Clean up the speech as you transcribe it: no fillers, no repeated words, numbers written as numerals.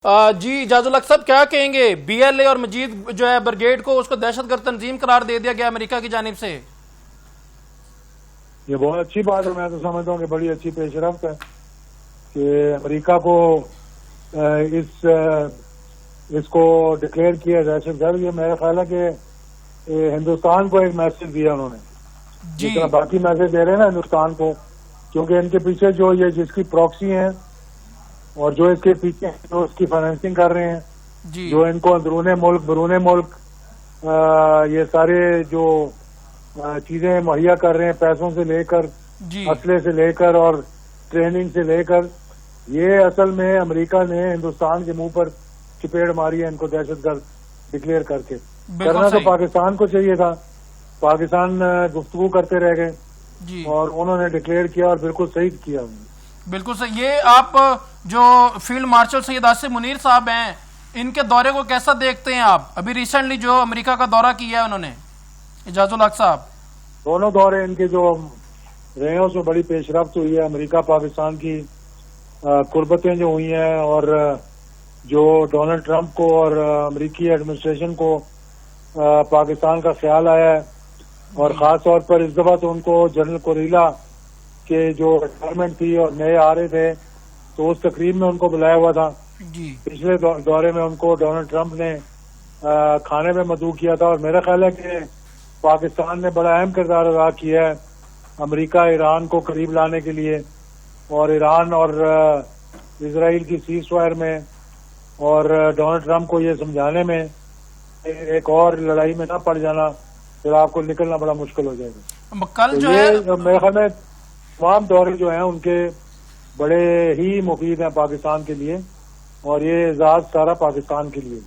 جی اجاز الحق صاحب کیا کہیں گے؟ بی ایل اے اور مجید جو ہے برگیڈ کو اس کو دہشت گرد تنظیم قرار دے دیا گیا امریکہ کی جانب سے. یہ بہت اچھی بات ہے. میں تو سمجھتا ہوں کہ بڑی اچھی پیش رفت ہے کہ امریکہ کو اس کو ڈکلیئر کیا دہشت گرد. یہ میرا خیال ہے کہ ہندوستان کو ایک میسج دیا انہوں نے, جس طرح باقی میسج دے رہے ہیں نا ہندوستان کو, کیونکہ ان کے پیچھے جو یہ جس کی پراکسی ہیں اور جو اس کے پیچھے جو اس کی فائنینسنگ کر رہے ہیں, جو ان کو اندرون ملک برون ملک یہ سارے جو چیزیں مہیا کر رہے ہیں, پیسوں سے لے کر اسلحے سے لے کر اور ٹریننگ سے لے کر, یہ اصل میں امریکہ نے ہندوستان کے منہ پر چپیڑ ماری ہے ان کو دہشت گرد ڈکلیئر کر کے. کرنا تو پاکستان کو چاہیے تھا, پاکستان گفتگو کرتے رہ گئے اور انہوں نے ڈکلیئر کیا اور بالکل صحیح کیا. بالکل صحیح. یہ آپ جو فیلڈ مارشل سید آصف منیر صاحب ہیں, ان کے دورے کو کیسا دیکھتے ہیں آپ؟ ابھی ریسنٹلی جو امریکہ کا دورہ کیا ہے انہوں نے, اجاز الحق صاحب. دونوں دورے ان کے جو رہے ہیں اس میں بڑی پیش رفت ہوئی ہے. امریکہ پاکستان کی قربتیں جو ہوئی ہیں اور جو ڈونلڈ ٹرمپ کو اور امریکی ایڈمنسٹریشن کو پاکستان کا خیال آیا ہے, اور خاص طور پر اس دفعہ تو ان کو جنرل کوریلا کے جو ریٹائرمنٹ تھی اور نئے آ رہے تھے تو اس تقریب میں ان کو بلایا ہوا تھا. پچھلے دورے میں ان کو ڈونلڈ ٹرمپ نے کھانے میں مدعو کیا تھا, اور میرا خیال ہے کہ پاکستان نے بڑا اہم کردار ادا کیا ہے امریکہ ایران کو قریب لانے کے لیے, اور ایران اور اسرائیل کی سیز فائر میں, اور ڈونلڈ ٹرمپ کو یہ سمجھانے میں ایک اور لڑائی میں نہ پڑ جانا, پھر آپ کو نکلنا بڑا مشکل ہو جائے گا. کل جو ہے میرے خیال میں تمام دورے جو ہیں ان کے بڑے ہی مفید ہیں پاکستان کے لیے, اور یہ اعزاز سارا پاکستان کے لیے.